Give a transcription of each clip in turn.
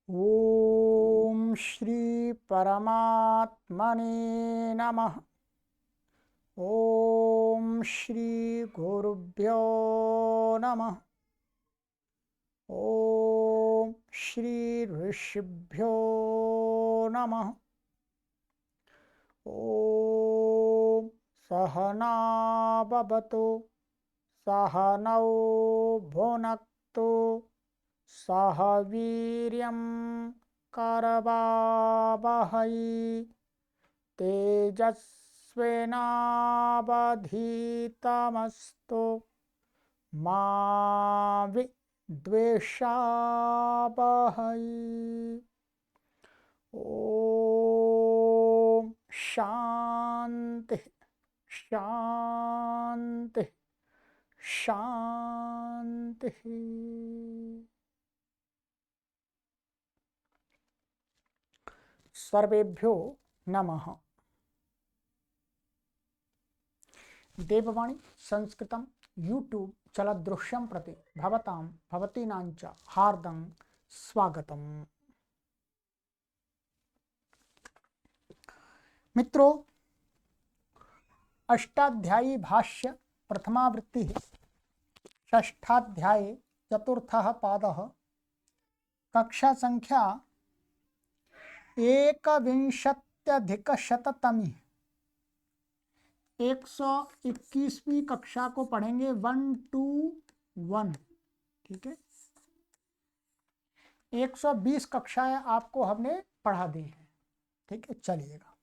ओम श्री परमात्मने नमः। ओम श्री गुरुभ्यो नमः। ओम श्री ऋषिभ्यो नमः। ओम सहना भवतु सहनौ भुनक्तु सह वीर्यं करवावहै तेजस्विनावधीतमस्तु मा विद्विषावहै। ओम शांति शांति शांति। सर्वेभ्यो नमः। देववाणी संस्कृतं यूट्यूब चलदृश्यं प्रति भवतां भवतीनां च हार्दं स्वागतम्। मित्रों, अष्टाध्यायी भाष्य प्रथमावृत्ति षष्ठाध्याये चतुर्थः पादः कक्षा संख्या 21अधिकशततमी 121वीं कक्षा को पढ़ेंगे 121। ठीक है, 120 कक्षाएं आपको हमने पढ़ा दी हैं। ठीक है, चलिएगा।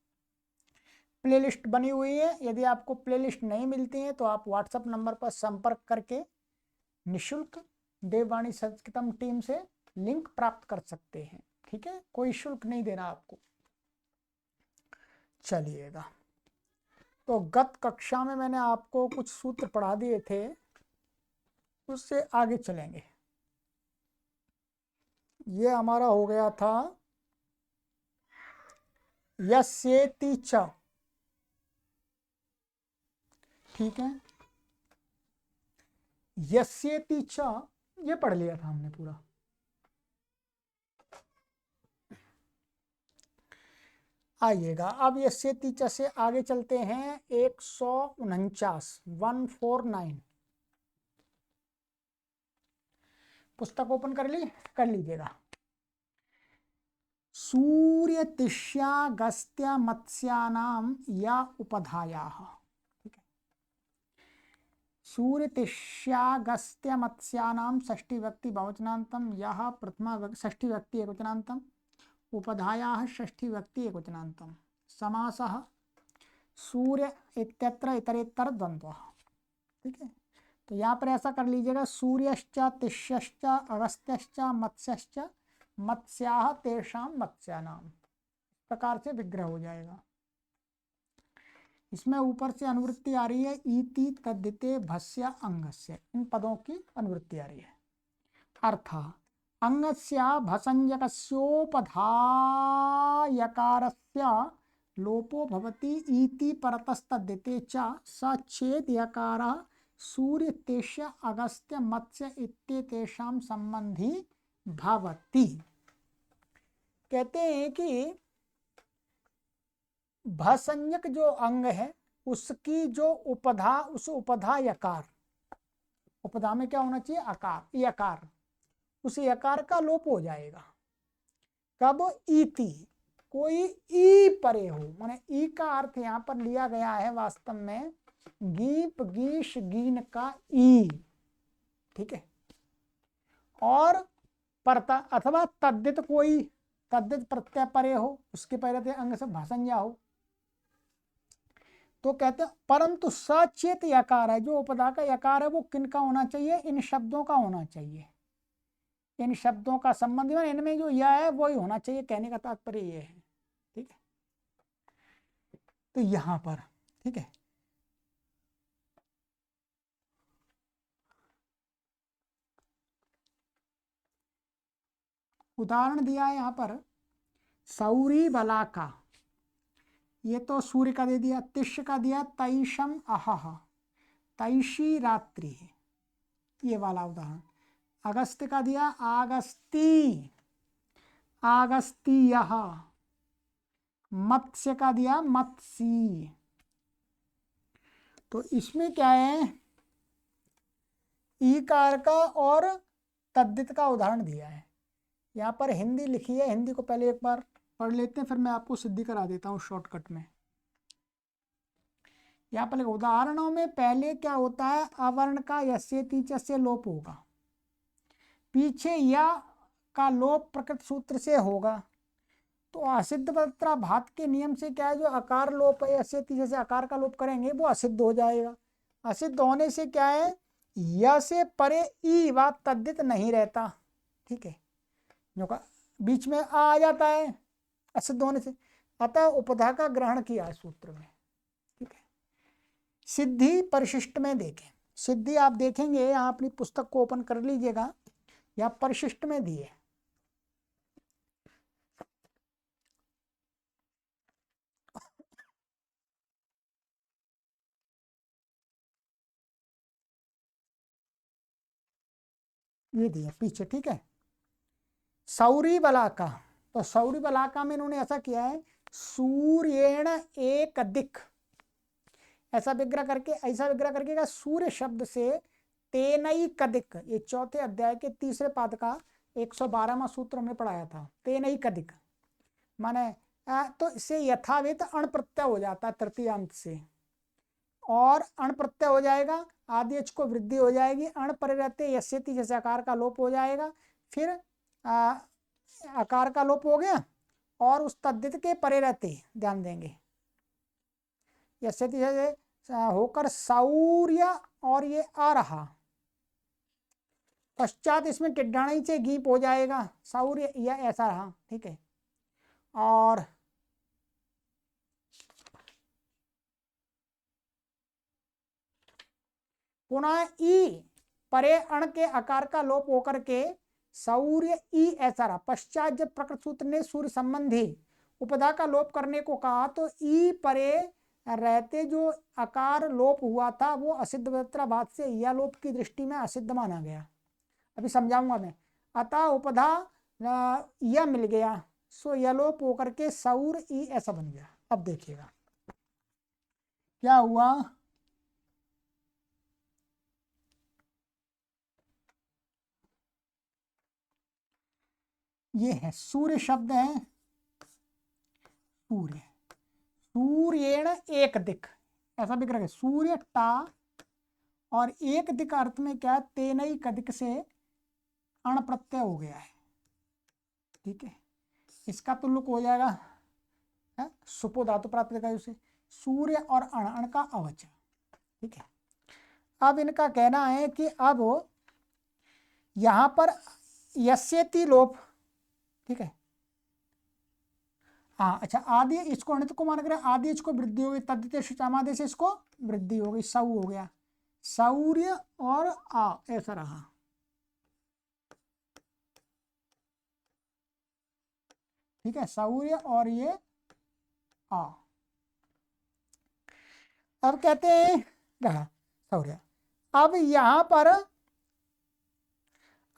प्लेलिस्ट बनी हुई है, यदि आपको प्लेलिस्ट नहीं मिलती है तो आप व्हाट्सएप नंबर पर संपर्क करके निशुल्क देववाणी संस्कृतम टीम से लिंक प्राप्त कर सकते हैं। ठीक है, कोई शुल्क नहीं देना आपको। चलिएगा, तो गत कक्षा में मैंने आपको कुछ सूत्र पढ़ा दिए थे, उससे आगे चलेंगे। ये हमारा हो गया था यस्येति च। ठीक है, यस्येति च ये पढ़ लिया था हमने पूरा। आइएगा, अब यस्येति च से आगे चलते हैं। 149 पुस्तक ओपन कर लीजिएगा। सूर्यतिष्यागस्त्य मत्स्यानाम या उपधायाः। ठीक है, सूर्यतिष्यागस्त्य मत्स्यानाम षष्ठी व्यक्ति बहुवचनान्तम यह प्रथमा षष्ठी व्यक्ति एकवचनान्तम उपधायाः षष्ठी व्यक्ति एकवचनान्तम समासः सूर्य इत्यत्र इतरेतर द्वंद्वः। ठीक है, तो यहाँ पर ऐसा कर लीजिएगा, सूर्यश्च तिष्यश्च अगस्त्यश्च मत्स्यश्च मत्स्याः तेषां मत्स्यानाम, प्रकार से विग्रह हो जाएगा। इसमें ऊपर से अनुवृत्ति आ रही है इति तद्धिते भस्य अंगस्य, इन पदों की अनुवृत्ति आ रही है। अर्थ अंगस्य भसंज्ञकस्योपधायकारस्य लोपो भवति इति परतस्तद्धिते च सच्छेद यकारः सूर्य तेष्य अगस्त्य मत्स्य इत्येतेषां संबंधी भवति। कहते हैं कि भसंज्ञक जो अंग है उसकी जो उपधा, उस उपधा यकार, उपधा में क्या होना चाहिए? आकार, यकार, उस यकार का लोप हो जाएगा। कब? इति, कोई ई परे हो, माने ई का अर्थ यहाँ पर लिया गया है वास्तव में गीप गीश गीन का ई। ठीक है, और परता अथवा तद्धित, कोई तद्धित प्रत्यय परे हो, उसके पहले अंग से भाषंज्ञा हो। तो कहते हैं परंतु सचेत यकार है, जो उपधा का यकार है वो किनका होना चाहिए? इन शब्दों का होना चाहिए। इन शब्दों का संबंध में इनमें जो यह है वही होना चाहिए, कहने का तात्पर्य ये है। ठीक है, तो यहां पर ठीक है, उदाहरण दिया है यहां पर सौरी बला का, ये तो सूर्य का दे दिया। तिष्य का दिया तैशम अहह, तैशी रात्रि है, ये वाला उदाहरण। अगस्त का दिया आगस्ती, आगस्तीयः, मत्स्य का दिया मत्सी। तो इसमें क्या है, ईकार का और तद्धित का उदाहरण दिया है। यहाँ पर हिंदी लिखी है, हिंदी को पहले एक बार पढ़ लेते हैं, फिर मैं आपको सिद्धि करा देता हूँ शॉर्टकट में। यहाँ पर उदाहरणों में पहले क्या होता है, अवर्ण का यस्य तीचस्य से लोप होगा, पीछे या का लोप प्रकृत सूत्र से होगा। तो असिद्ध मात्रा भात के नियम से क्या है, जो अकार लोप है यस्य तीचस्य से अकार का लोप करेंगे वो असिद्ध हो जाएगा। असिद्ध होने से क्या है, या से परे ई व तद्धित नहीं रहता। ठीक है, जो का बीच में आ जाता है असिद्ध होने से, अतः उपधा का ग्रहण किया है सूत्र में। ठीक है, सिद्धि परिशिष्ट में देखें, सिद्धि आप देखेंगे यहाँ अपनी पुस्तक को ओपन कर लीजिएगा, यहाँ परिशिष्ट में दिए। ये दिया पीछे। ठीक है, सौरी बलाका, तो सौरी बलाका में इन्होंने ऐसा किया है, सूर्येण एक दिक, ऐसा विग्रह करके, ऐसा विग्रह करके सूर्य शब्द से तेनई कदिक, ये चौथे अध्याय के तीसरे पाद का 112वां सूत्र हमने पढ़ाया था। तेनई कदिक माने तो इससे यथावित अण प्रत्यय हो जाता है तृतीयांत से, और अण प्रत्यय हो जाएगा, आदि को वृद्धि हो जाएगी, अण परे रहते यस्यति जैसे आकार का लोप हो जाएगा, फिर आकार का लोप हो गया, और उस तद्धित के परे रहते ध्यान देंगे यस्यति जैसे होकर सौर्य, और ये आ रहा, पश्चात इसमें टिड्ढाणी से गीप हो जाएगा, सौर्य या ऐसा रहा। ठीक है, और पुनः ई परे अण के आकार का लोप होकर के सौर्य ई ऐसा रहा। पश्चात जब प्रकृत सूत्र ने सूर्य संबंधी उपधा का लोप करने को कहा, तो ई परे रहते जो आकार लोप हुआ था वो असिद्ध भात से या लोप की दृष्टि में असिद्ध माना गया। अभी समझाऊंगा मैं। अतः उपधा यह मिल गया, सो यलोप होकर के सौर ई ऐसा बन गया। अब देखिएगा क्या हुआ, ये है सूर्य शब्द है, सूर्य, सूर्येण एक दिक, ऐसा भी करेंगे, सूर्य टा, और एक दिक अर्थ में क्या, तेनई कदिक से अण प्रत्यय हो गया है। ठीक है, इसका तुल्लुक हो जाएगा सुपो धातु प्राप्त करेगा उसे, सूर्य और अण, अण का अवचय। ठीक है, अब इनका कहना है कि अब यहां पर यस्यति लोप। ठीक है, हाँ अच्छा, आदि इसको अणित को मान कर आदि इसको वृद्धि हो गई, तद्धित शुचामादे से इसको वृद्धि हो गई, सौ हो गया, सौर्य और आ ऐसा रहा। ठीक है, सौर्य और ये आ। अब कहते हैं रहा सौर्य, अब यहां पर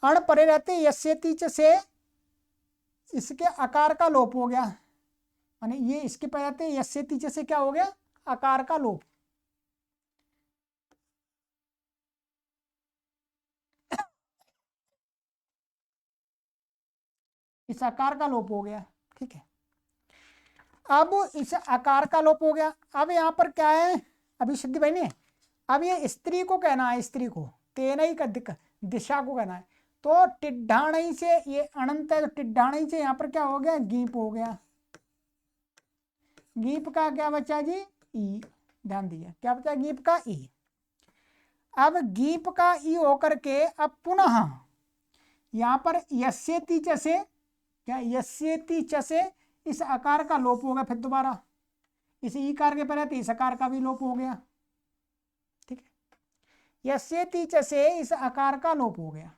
अण परे रहते यस्यति से इसके आकार का लोप हो गया, माने ये इसके परे रहते यस्यति से क्या हो गया, आकार का लोप। इस आकार का लोप हो गया। ठीक है, अब इस आकार का लोप हो गया। अब यहाँ पर क्या है, अभी सिद्धि भाई ने, अब ये स्त्री को कहना है, स्त्री को तेनई का दिशा को कहना है, तो टिड्ढाणी से ये अनंत है, तो टिड्ढाणी से यहाँ पर क्या हो गया, गीप हो गया। गीप का क्या बचा जी, ई, ध्यान दीजिए क्या बचा, गीप का ई। अब गीप का ई होकर के अब पुनः यहाँ पर यस्यति च से क्या, यस्यति च से इस आकार का लोप हो गया, फिर दोबारा इस ईकार के पहले इस आकार का भी लोप हो गया। ठीक है, यस्यति च से इस आकार का लोप हो गया।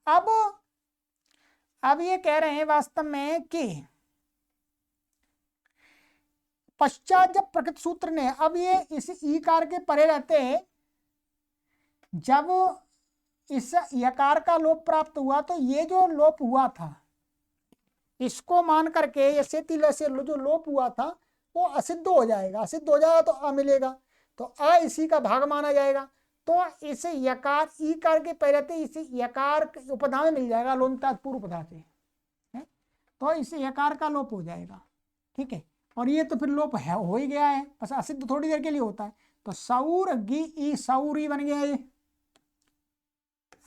अब ये कह रहे हैं वास्तव में कि पश्चात जब प्रकृत सूत्र ने, अब ये इस ईकार के परे रहते, जब इस यकार का लोप प्राप्त हुआ, तो ये जो लोप हुआ था इसको मान करके यस्यति ल से जो लोप हुआ था वो असिद्ध हो जाएगा। असिद्ध हो जाएगा तो अ मिलेगा, तो अ इसी का भाग माना जाएगा। तो इसे यकार ई करके पहले इसे यकार उपधा में मिल जाएगा लोन्ता पूर्व उपधा से, तो इसे यकार का लोप हो जाएगा। ठीक है, और ये तो फिर लोप है हो ही गया है, बस असिद्ध थोड़ी देर के लिए होता है। तो सौर गी ई सौरी बन गया ये।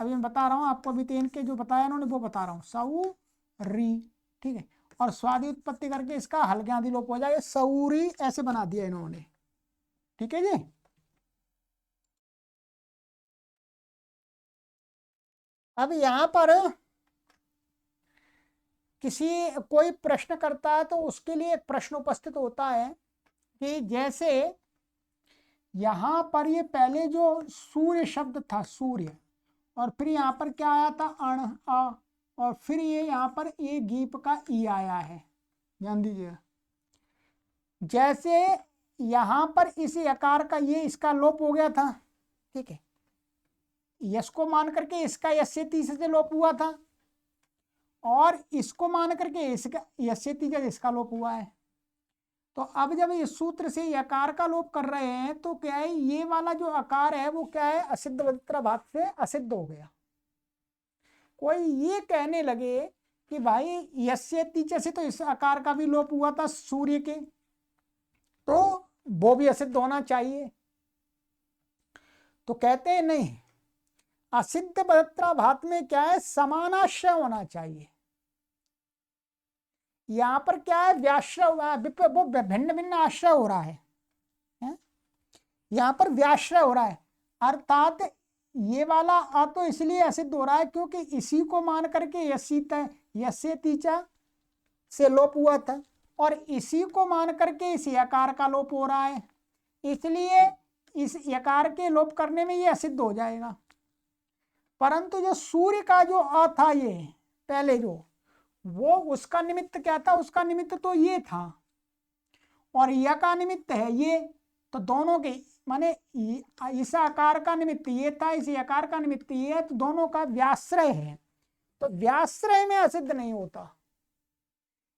अभी मैं बता रहा हूँ आपको, अभी तेन के जो बताया उन्होंने वो बता रहा हूँ, सौरी। ठीक है, और स्वादि उत्पत्ति करके इसका हल्के आदि लोप हो जाएगा, सौरी ऐसे बना दिया इन्होंने। ठीक है जी। अब यहां पर किसी कोई प्रश्न करता है तो उसके लिए एक प्रश्न उपस्थित होता है कि जैसे यहां पर ये पहले जो सूर्य शब्द था, सूर्य, और फिर यहाँ पर क्या आया था, अण अ, और फिर ये यहाँ पर ये गीप का ई आया है, ध्यान दीजिएगा। जैसे यहां पर इस यकार का ये इसका लोप हो गया था, ठीक है, यश को मान करके इसका यस्य तीसरे से लोप हुआ था, और इसको मान करके इसका यस्य तीसरे इसका लोप हुआ है। तो अब जब इस सूत्र से यकार का लोप कर रहे हैं तो क्या है, ये वाला जो आकार है वो क्या है, असिद्ध वक्त्र भाग से असिद्ध हो गया। कोई ये कहने लगे कि भाई यस्य तीचे से तो इस आकार का भी लोप हुआ था सूर्य के, तो वो भी असिद्ध होना चाहिए। तो कहते हैं नहीं, असिद्ध वक्त्राभात में क्या है, समानाश्रय होना चाहिए। यहां पर क्या है, व्याश्रय वो भिन्न भिन्न आश्रय हो रहा है, यहां पर व्याश्रय हो रहा है, अर्थात ये वाला आ तो इसलिए असिद्ध हो रहा है क्योंकि इसी को मान करके यस्य तीचा से लोप हुआ था, और इसी को मान करके इस यकार का लोप हो रहा है, इसलिए इस यकार के लोप करने में ये असिद्ध हो जाएगा। परंतु जो सूर्य का जो अ था ये पहले जो, वो उसका निमित्त क्या था, उसका निमित्त तो ये था, और य का निमित्त है ये, तो दोनों के माने इस आकार का निमित्त ये था, इस आकार का निमित्त ये है, तो दोनों का व्याश्रय है, तो व्याश्रय में असिद्ध नहीं होता,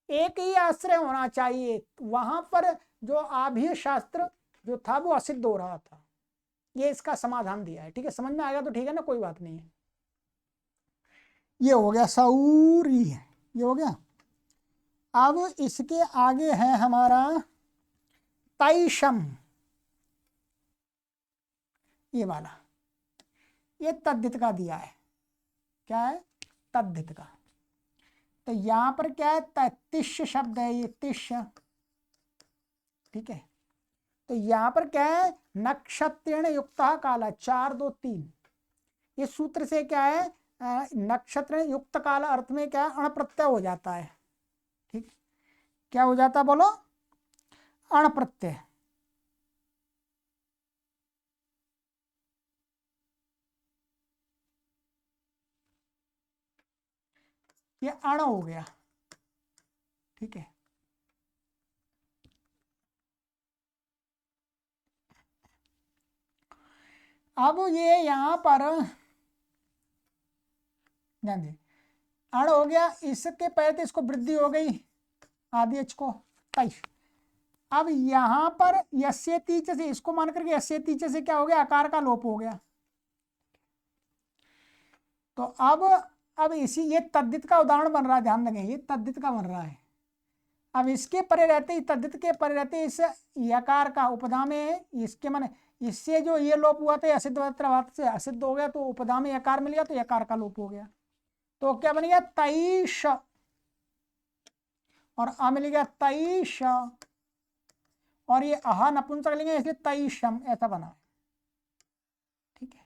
एक ही आश्रय होना चाहिए। वहां पर जो आभीय शास्त्र जो था वो असिद्ध हो रहा था, ये इसका समाधान दिया है। ठीक है, समझ में आएगा तो ठीक है ना, कोई बात नहीं है। ये हो गया सौरी, ये हो गया। अब इसके आगे है हमारा तैशम, ये वाला, ये तद्धित का दिया है, क्या है, तद्धित का। तो यहां पर क्या है, तिष्य शब्द है ये, तिष्य। ठीक है, तो यहां पर क्या है, नक्षत्रेण युक्त काला, 4 2 3, इस सूत्र से क्या है, नक्षत्र युक्त काल अर्थ में क्या अण प्रत्यय हो जाता है। ठीक, क्या हो जाता है बोलो, अण प्रत्यय। ये अण हो गया। ठीक है, अब ये यहां पर ध्यान दे, अण हो गया, इसके पहले तो इसको वृद्धि हो गई आदि एच को तय। अब यहां पर यस्य तीच से इसको मान करके यस्य तीच से क्या हो गया, आकार का लोप हो गया। तो अब इसी ये तद्धित का उदाहरण बन रहा है, ध्यान रखें, ये तद्धित का बन रहा है। अब इसके परे रहते, तद्धित के परे रहते इस यकार का उपधा में, इसके माने इससे जो ये लोप हुआ था असिद्ध वक्त्राभात से असिद्ध हो गया, तो उपधा में यकार मिल गया, तो यकार का लोप हो गया, तो क्या बन गया, तैश, और आ मिल गया तैश, और ये अहा नपुंसक लेंगे इसलिए तैशम ऐसा बना है। ठीक है,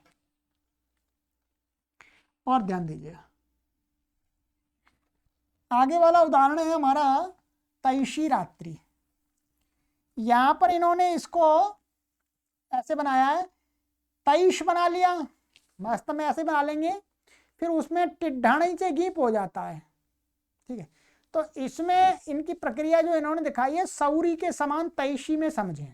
और ध्यान दीजिएगा, आगे वाला उदाहरण है हमारा तैशी रात्रि। यहां पर इन्होंने इसको ऐसे बनाया है, तैश बना लिया, वास्तव में ऐसे बना लेंगे, फिर उसमें टिड्ढाणी से गीप हो जाता है। ठीक है, तो इसमें इनकी प्रक्रिया जो इन्होंने दिखाई है सौरी के समान तैशी में समझें।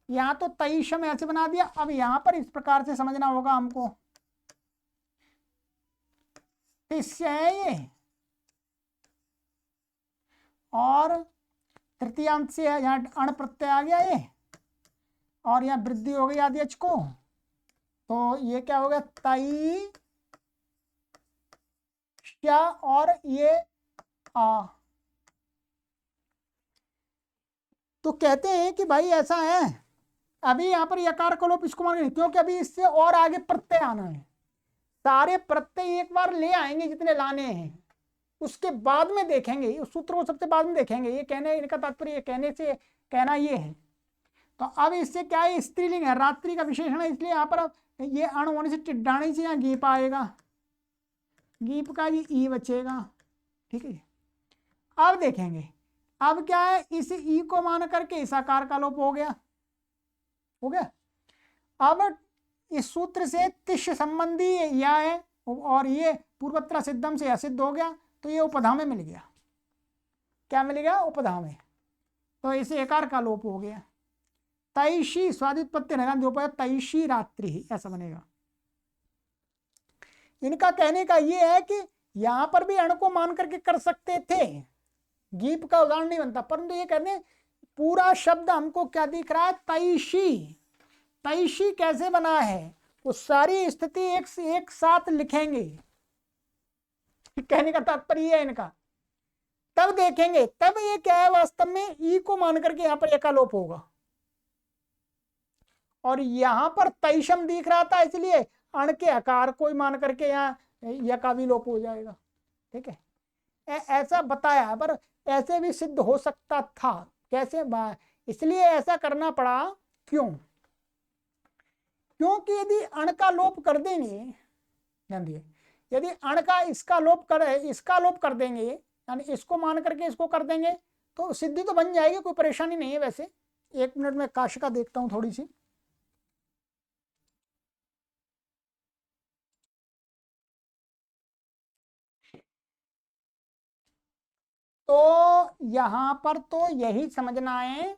यहां तो तैश में ऐसे बना दिया, अब यहां पर इस प्रकार से समझना होगा हमको, तिष्य है ये, और तृतीयांत से यहाँ अण प्रत्यय आ गया ये, और यहाँ वृद्धि हो गई आदि अच को, तो ये क्या हो गया तई क्या, और ये आ। तो कहते हैं कि भाई ऐसा है, अभी यहाँ पर यकार का लोप इसको मान, क्योंकि अभी इससे और आगे प्रत्यय आना है, सारे प्रत्यय एक बार ले आएंगे जितने लाने हैं, उसके बाद में देखेंगे उस सूत्र को, सबसे बाद में देखेंगे। ये कहने इनका तात्पर्य कहने से कहना ये है। तो अब इससे क्या है, स्त्रीलिंग है, रात्रि का विशेषण है, इसलिए यहाँ पर ये अण होने से टिड्डाणी से यहाँ गीप आएगा, गीप का ये ई बचेगा। ठीक है, अब देखेंगे अब क्या है, इस ई को मान करके इस आकार का लोप हो गया, हो गया। अब इस सूत्र से तिश संबंधी या है, और ये पूर्वत्र सिद्धम से असिद्ध हो गया, तो ये उपधा में मिल गया। क्या मिल गया, उपधा में, तो इसे एकार का लोप हो गया। तैशी स्वादित्पत्ति नगंधोपय तैशी रात्रि, ऐसा बनेगा। इनका कहने का ये है कि यहां पर भी अण को मान करके कर सकते थे, गीप का उदाहरण नहीं बनता, परंतु ये कहते पूरा शब्द हमको क्या दिख रहा है, तैशी। तैशी कैसे बना है, वो सारी स्थिति एक साथ लिखेंगे, कहने का तात्पर्य है इनका, तब देखेंगे, तब ये क्या है वास्तव में ई को मान करके यहां पर एकालोप होगा, और यहां पर तैशम दिख रहा था इसलिए अण के आकार को ही मान करके यहाँ यका भी लोप हो जाएगा। ठीक है, ऐसा बताया, पर ऐसे भी सिद्ध हो सकता था, कैसे, इसलिए ऐसा करना पड़ा, क्यों, क्योंकि यदि अण का लोप कर देंगे, ध्यान दिए, यदि अण का इसका लोप कर देंगे, यानी इसको मान करके इसको कर देंगे, तो सिद्धि तो बन जाएगी, कोई परेशानी नहीं है। वैसे 1 मिनट में काशिका देखता हूं थोड़ी सी। तो यहां पर तो यही समझना है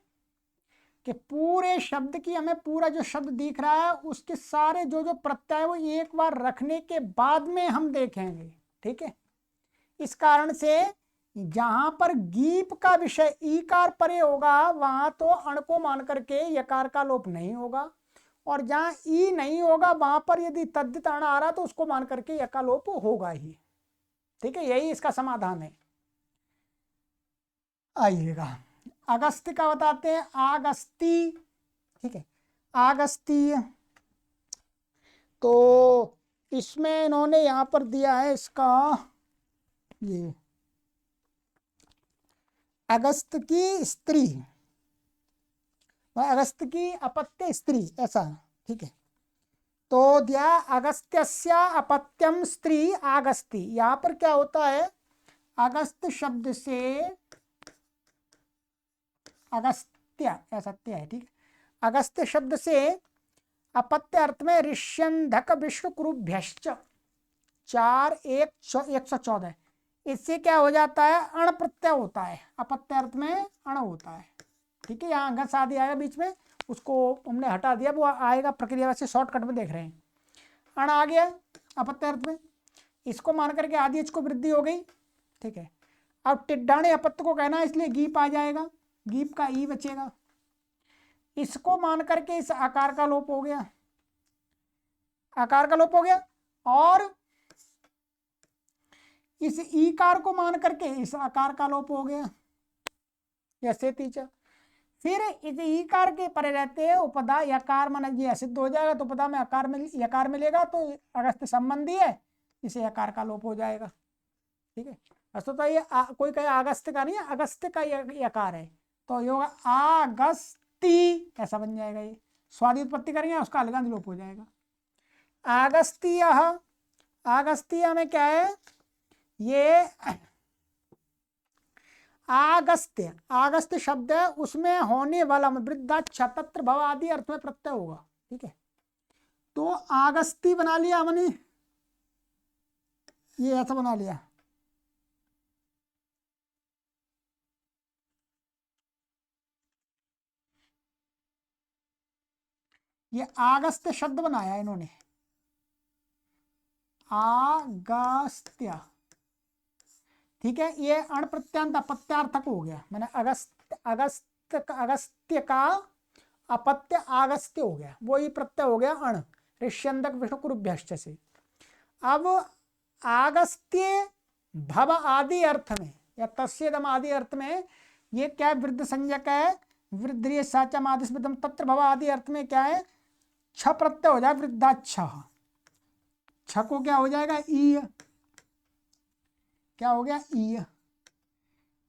कि पूरे शब्द की, हमें पूरा जो शब्द दिख रहा है उसके सारे जो जो प्रत्यय वो एक बार रखने के बाद में हम देखेंगे। ठीक है, इस कारण से जहां पर गीप का विषय ईकार परे होगा वहां तो अण को मान करके यकार का लोप नहीं होगा, और जहां ई नहीं होगा वहां पर यदि तद्धित अण आ रहा तो उसको मान करके यकार लोप होगा ही। ठीक है, यही इसका समाधान है। आइएगा अगस्त्य का बताते हैं, आगस्ती। ठीक है, आगस्तीय, तो इसमें इन्होंने यहां पर दिया है इसका, ये अगस्त की स्त्री, अगस्त की अपत्य स्त्री, ऐसा। ठीक है, तो दिया अगस्त्य अपत्यम स्त्री आगस्ती। यहां पर क्या होता है, अगस्त शब्द से अगस्त्य, ऐसा त्य है। ठीक है, अगस्त्य शब्द से अपत्य अर्थ में ऋष्यंधक विश्वकुरुभ्यश्च 4:114, इससे क्या हो जाता है, अण प्रत्यय होता है, अपत्य अर्थ में अण होता है। ठीक है, यहाँ घस आदि आएगा बीच में, उसको हमने हटा दिया, वो आएगा प्रक्रिया, वैसे शॉर्टकट में देख रहे हैं। अण आ गया अपत्य अर्थ में, इसको मान करके आदि को वृद्धि हो गई। ठीक है, अब टिड्डाणे अपत्य को कहना है, इसलिए गीप आ जाएगा, गीप का ई बचेगा, इसको मान करके इस आकार का लोप हो गया, आकार का लोप हो गया, और इस ईकार को मान करके इस आकार का लोप हो गया, जैसे तीचा। फिर इस ईकार के परे रहते हैं उपधा यकार, मन ये असिद्ध हो जाएगा, तो उपधा में आकार में यकार मिलेगा, तो अगस्त संबंधी है, इसे यकार का लोप हो जाएगा। ठीक है, वस्तुतः ये कोई कहे अगस्त का नहीं है, अगस्त का यकार है, तो ये होगा आगस्ती, ऐसा बन जाएगा। ये स्वादि उत्पत्ति करेंगे, उसका अलगांध लोप हो जाएगा। आगस्तीय, आगस्तीय में क्या है, ये आगस्त्य, आगस्त्य शब्द है, उसमें होने वाला वृद्धा छतत्र भव आदि अर्थ में प्रत्यय होगा। ठीक है, तो आगस्ती बना लिया हमने, ये ऐसा बना लिया, ये आगस्त्य शब्द बनाया इन्होंने, आगस्त्य। ठीक है, ये अण प्रत्यांत अपत्यार्थक हो गया, मैंने अगस्त्य का अपत्य आगस्त्य हो गया, वही प्रत्यय हो गया अण, ऋष्यंदक विष्णुकुरुभ्यश्च से। अब आगस्त्य भव आदि अर्थ में या तस्येदम आदि अर्थ में ये क्या है, वृद्ध संज्ञक है, वृद्धिय साचम आदि स्मृतम तत्र भव आदि अर्थ में क्या है, छ प्रत्यय हो जाए, वृद्धाक्ष, छ को क्या हो जाएगा, ई, क्या हो गया, ई।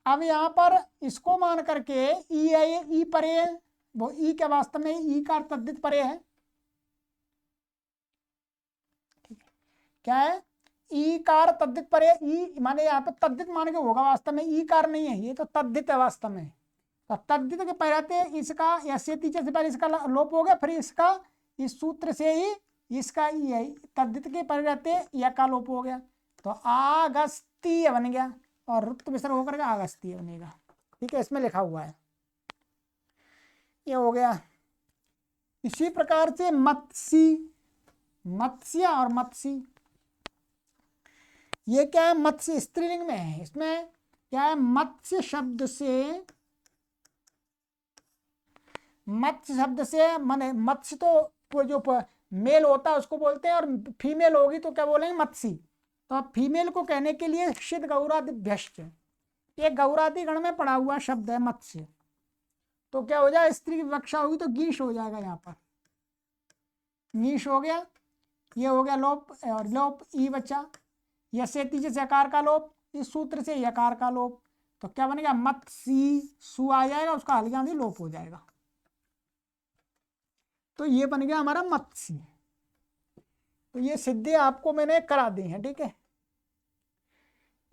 अब यहां पर इसको मान करके ई है, ई परे, वो ई के वास्तव में ई का तद्धित परे है, क्या है, ई कार तद्धित परे, ई माने यहाँ पे तद्धित मान के होगा, वास्तव में ई कार नहीं है, ये तो तद्धित है वास्तव में। तो तद्धित के पहले इसका ऐसे तीसरे से पहले इसका लोप हो गया, फिर इसका इस सूत्र से ही इसका ई है, तद्धित के पहले रहते या का लोप हो गया, तो आगस्तीय बन गया और रुत्त विसर्ग होकर के आगस्तीय बनेगा। ठीक है, इसमें लिखा हुआ है, ये हो गया। इसी प्रकार से मत्सी, मत्स्य और मत्सी, ये क्या है, मत्स्य स्त्रीलिंग में है, इसमें क्या है, मत्स्य शब्द से, मत्स्य शब्द से माने मत्स्य तो जो मेल होता है उसको बोलते हैं, और फीमेल होगी तो क्या बोलेंगे, मत्सी। तो अब फीमेल को कहने के लिए शिद गौरादिभ्यश्च, ये गौरादि गण में पड़ा हुआ शब्द है मत्स्य, तो क्या हो जाए, स्त्री की विवक्षा होगी तो गीश हो जाएगा, यहाँ पर गीश हो गया, ये हो गया लोप, और लोप ई बचा, यसे तीजे से अकार का लोप, इस सूत्र से यकार का लोप, तो क्या बनेगा, मत्सी, सु आ जाएगा, उसका हल्का भी लोप हो जाएगा, तो ये बन गया हमारा मत्सी। तो ये सिद्धि आपको मैंने करा दी है, ठीक है।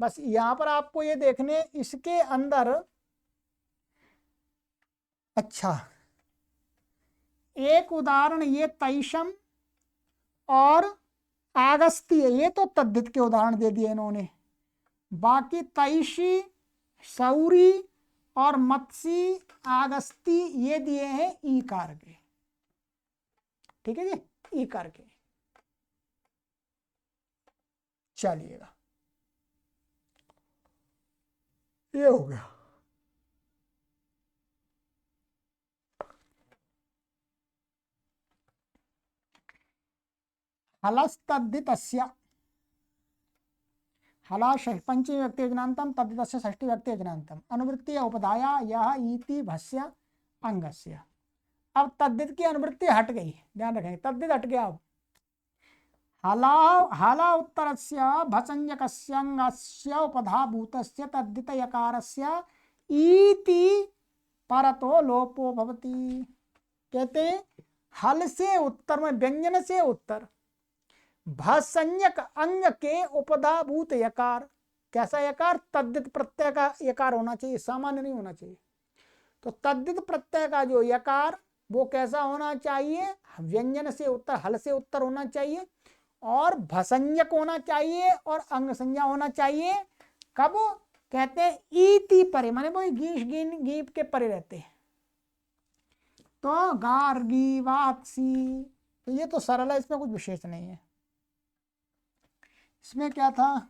बस यहां पर आपको ये देखने, इसके अंदर अच्छा एक उदाहरण, ये तैशम और आगस्तीय, ये तो तद्धित के उदाहरण दे दिए इन्होंने, बाकी तैशी, सौरी और मत्सी, आगस्ती ये दिए हैं ई कार के, ठीक है जी, ई कार के। चलिएगा, ये हो गया। हलस्तद्धितस्य, हला पंचमी व्यक्ति योजनान्तम, तद्धितस्य षष्ठी व्यक्ति योजनान्तम, अनुवृत्ति उपधाया यह इति भस्य अंगस्य। अब तद्धित की अनुवृत्ति हट गई, ध्यान रखेंगे, तद्धित हट गया। अब हला, हला उत्तरस्य भसंज्ञकस्य अंगस्य उपधाभूतस्य तद्धित यकारस्य इति परतो लोपो भवति। कहते हैं हल से उत्तर में, व्यंजन से उत्तर, भसंज्ञक अंग के उपधाभूत यकार, कैसा यकार, तद्धित प्रत्यय का यकार होना चाहिए, सामान्य नहीं होना चाहिए। तो तद्धित प्रत्यय का जो यकार वो कैसा होना चाहिए, व्यंजन से उत्तर, हल से उत्तर होना चाहिए, और भसंज्ञक होना चाहिए, और अंग संज्ञा होना चाहिए। कब, कहते हैं इति परे, माने वो गीश गीन गीप के परे रहते हैं, तो गार्गी वात्सी, तो ये तो सरल है, इसमें कुछ विशेष नहीं है। इसमें क्या था,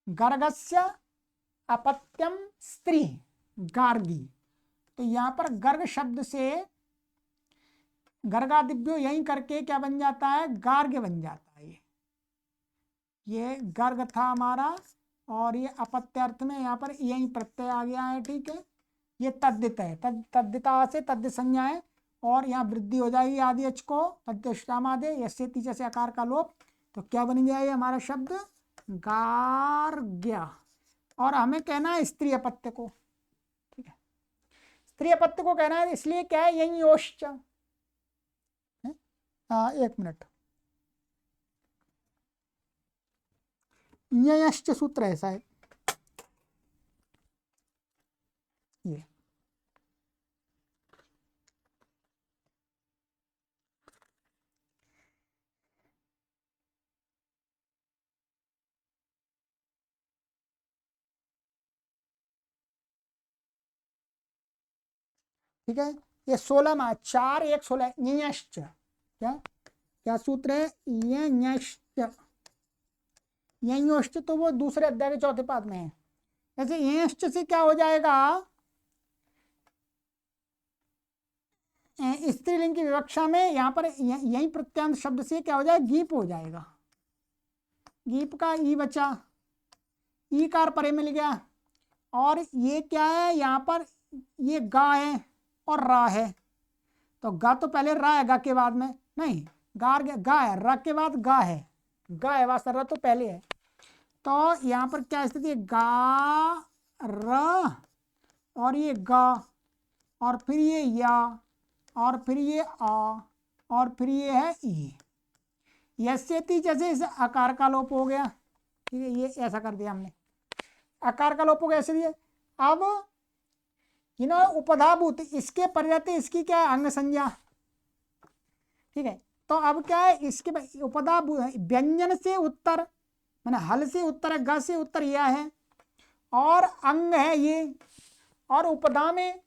गर्गस्य अपत्यम स्त्री, गार्गी, तो यहां पर गर्ग शब्द से गर्गादिभ्यो यहीं करके क्या बन जाता है, गार्ग्य बन जाता है। ये गर्ग था हमारा, और ये अपत्यार्थ में यहाँ पर यही प्रत्यय आ गया है, ठीक है। ये तद्धित है, तद्धिता से तद्धित संज्ञा है, और यहाँ वृद्धि हो जाएगी आदि अच को, तद्धिष्टामादे यस्य तीजे से आकार का लोप, तो क्या बन गया ये हमारा शब्द, गार्ग्य। और हमें कहना है स्त्री अपत्य को, ठीक है, स्त्री अपत्य को कहना है, इसलिए क्या है, यही योश्च। हाँ, एक मिनट, यश्च सूत्र ऐसा है, ये ठीक है। ये 16 में 4 1 16, यश्च, क्या क्या सूत्र है, यश्च, यही ओष्ठ तो वो दूसरे अध्याय के चौथे पाद में है। जैसे एष्ट से क्या हो जाएगा, स्त्रीलिंग की विवक्षा में यहाँ पर यही प्रत्यांत शब्द से क्या हो जाएगा, गीप हो जाएगा। गीप का ई बचा, ई कार परे मिल गया, और ये क्या है यहाँ पर, ये गा है और रा है। तो गा तो पहले रा है, गा के बाद में नहीं, गा है, रा के बाद गा है, गा है वास्तव, रा तो पहले है। तो यहाँ पर क्या स्थिति है, गा र और ये गा और फिर ये या और फिर ये आ और फिर ये है ई। यस्यति जैसे इस आकार का लोप हो गया, ठीक है, ये ऐसा कर दिया हमने, आकार का लोप हो गया इसलिए। अब उपधाभूत, इसके परिवर्ते इसकी क्या है, अंग संज्ञा, ठीक है। तो अब क्या है, इसके उपधाभूत व्यंजन से उत्तर, मैंने हल से उत्तर है, ग से उत्तर यह है, और अंग है ये, और उपधा में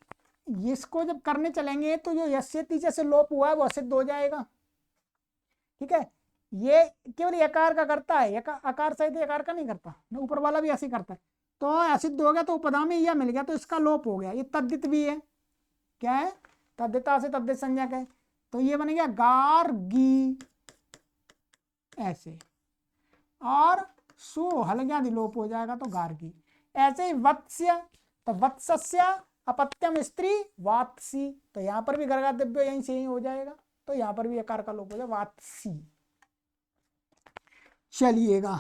इसको जब करने चलेंगे तो जो यस्यति जैसे लोप हुआ है वो असिद्ध हो जाएगा, ठीक है। ये केवल यकार का करता है, आकार सहित यकार का नहीं करता, ऊपर वाला भी ऐसे करता है। तो असिद्ध हो गया तो उपधा में यह मिल गया, तो इसका लोप हो गया। ये तद्दित भी है, क्या है, तद्दिता से तद्दित संज्ञा का है, तो ये बन गया गार्गी ऐसे, और सो हलज्ञादि लोप हो जाएगा तो गार्गी। ऐसे ही वत्स्य, तो वत्सस्य अपत्यम स्त्री वात्सी, तो यहाँ पर भी गर्गा दिव्य यहीं से ही हो जाएगा, तो यहाँ पर भी आकार का लोप हो जाएगा वात्सी। चलिएगा,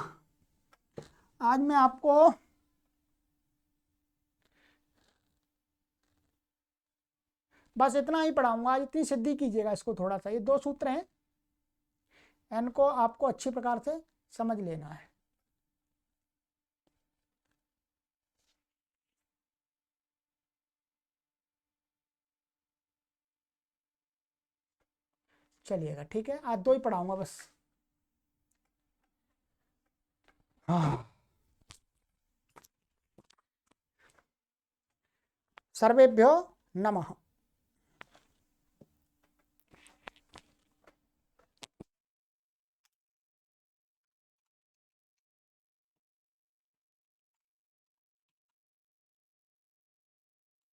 आज मैं आपको बस इतना ही पढ़ाऊंगा आज, इतनी सिद्धि कीजिएगा इसको थोड़ा सा। ये 2 सूत्र हैं, इनको आपको अच्छी प्रकार से समझ लेना है। चलिएगा, ठीक है, आज 2 ही पढ़ाऊंगा बस। हाँ, सर्वेभ्यो नमः।